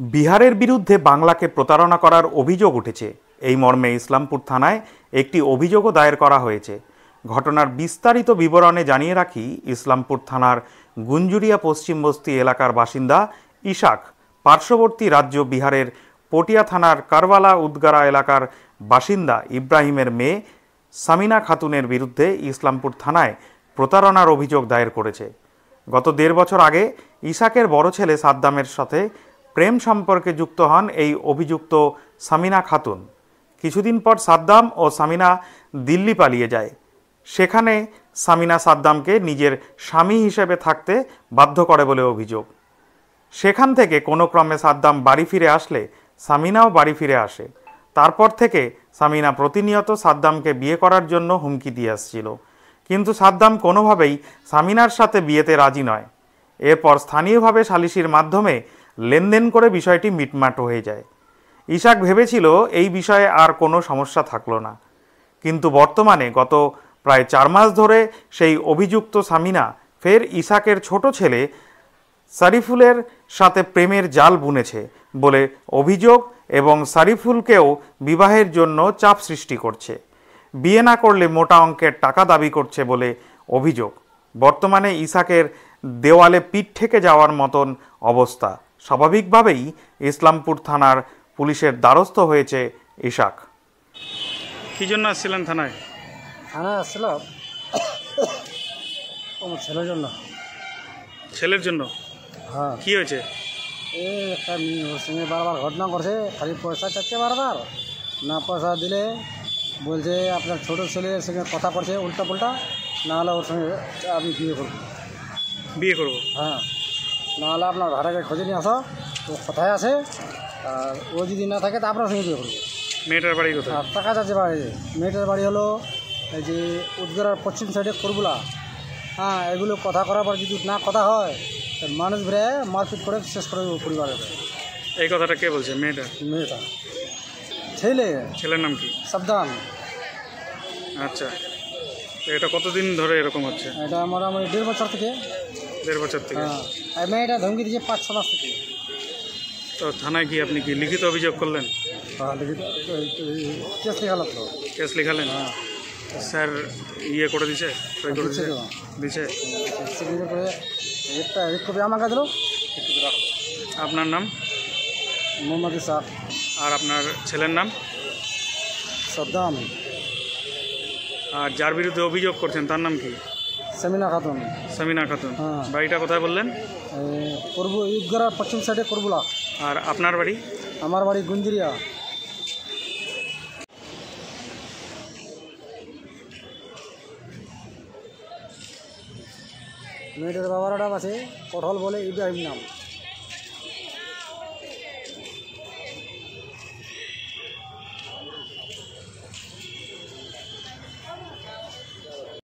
বিহারের বিরুদ্ধে বাংলাকে প্রতারণা করার অভিযোগ উঠেছে। এই মর্মে ইসলামপুর থানায় একটি অভিযোগও দায়ের করা হয়েছে। ঘটনার বিস্তারিত বিবরণে জানিয়ে রাখি, ইসলামপুর থানার গুঞ্জুরিয়া পশ্চিম বস্তি এলাকার বাসিন্দা ইশাক পার্শ্ববর্তী রাজ্য বিহারের পটিয়া থানার কারবালা উদগারা এলাকার বাসিন্দা ইব্রাহিমের মেয়ে সামিনা খাতুনের বিরুদ্ধে ইসলামপুর থানায় প্রতারণার অভিযোগ দায়ের করেছে। গত 1.5 বছর আগে ইশাকের বড় ছেলে সাদ্দামের সাথে প্রেম সম্পর্কে যুক্ত হন এই অভিযুক্ত সামিনা খাতুন। কিছুদিন পর সাদ্দাম ও সামিনা দিল্লি পালিয়ে যায়। সেখানে সামিনা সাদ্দামকে নিজের স্বামী হিসেবে থাকতে বাধ্য করে বলে অভিযোগ। সেখান থেকে কোনো ক্রমে সাদ্দাম বাড়ি ফিরে আসলে সামিনাও বাড়ি ফিরে আসে। তারপর থেকে সামিনা প্রতিনিয়ত সাদ্দামকে বিয়ে করার জন্য হুমকি দিয়ে আসছিল, কিন্তু সাদ্দাম কোনোভাবেই সামিনার সাথে বিয়েতে রাজি নয়। এরপর স্থানীয়ভাবে সালিসির মাধ্যমে লেনদেন করে বিষয়টি মিটমাট হয়ে যায়। ইশাক ভেবেছিল এই বিষয়ে আর কোনো সমস্যা থাকলো না, কিন্তু বর্তমানে গত প্রায় 4 মাস ধরে সেই অভিযুক্ত সামিনা ফের ইশাকের ছোট ছেলে সারিফুলের সাথে প্রেমের জাল বুনেছে বলে অভিযোগ এবং সারিফুলকেও বিবাহের জন্য চাপ সৃষ্টি করছে। বিয়ে না করলে মোটা অঙ্কের টাকা দাবি করছে বলে অভিযোগ। বর্তমানে ইশাকের দেওয়ালে পিঠ ঠেকে যাওয়ার মতন অবস্থা। স্বাভাবিকভাবেই ইসলামপুর থানার পুলিশের দ্বারস্থ হয়েছে ইশাক। কি জন্য আসছিলেন থানায়? থানায় আসছিলাম আমার ছেলের জন্য। ছেলের জন্য? হ্যাঁ। কি হয়েছে? এই একটা ওর সঙ্গে বারবার ঘটনা করছে, খালি পয়সা চাচ্ছে বারবার। না পয়সা দিলে বলছে আপনার ছোট ছেলের সঙ্গে কথা করছে উল্টা পুল্টা, না হলে ওর সঙ্গে আমি বিয়ে করবো। বিয়ে করবো? হ্যাঁ, না হলে আপনার ভাড়াকে খোঁজে নিয়ে আসো, ও কোথায় আছে, আর ও যদি না থাকে তা আপনার সঙ্গে বিয়ে করবো। মেয়েটার বাড়ি কোথায়? আর টাকা চাচ্ছে বাড়ি। মেয়েটার বাড়ি হলো এই যে উদগারার পশ্চিম সাইডে করবুলা। হ্যাঁ, এগুলো কথা করার পর যদি না কথা হয় মানুষ ঘুরে মারপিট করে শেষ করে দেবো পরিবারের। এই কথাটা কে বলছে? মেয়েটা? মেয়েটা ছেলের নাম কি? সাবধান। আচ্ছা, এটা কতদিন ধরে এরকম হচ্ছে? এটা মোটামুটি 1.5 বছর থেকে। 1.5 বছর থেকে? হ্যাঁ, আর মেয়েটা ধমকি দিয়েছে 5-6 মাস থেকে। তো থানায় গিয়ে আপনি কি লিখিত অভিযোগ করলেন? হ্যাঁ, লিখিত কেস লেখালো তো। কেস লিখালেন? হ্যাঁ। স্যার ইয়ে করে দিছে? সই করে দিছে? দিছে? সিগনেচার করে একটা এক কপি আমাকে দিল। আপনার নাম? মোহাম্মদ ইসাক। আর আপনার ছেলের নাম? সাদ্দাম। আর যার বিরুদ্ধে অভিযোগ করছেন তার নাম কি? সামিনা খাতুন। সামিনা খাতুন। হ্যাঁ। বাড়িটা কোথায় বললেন? উদগারার পশ্চিম সাইডে করবুলা। আর আপনার বাড়ি? আমার বাড়ি গুঞ্জুরিয়া। মেয়েটার বাবার নাম আছে কঠল বলে, ইব্রাহিম নাম।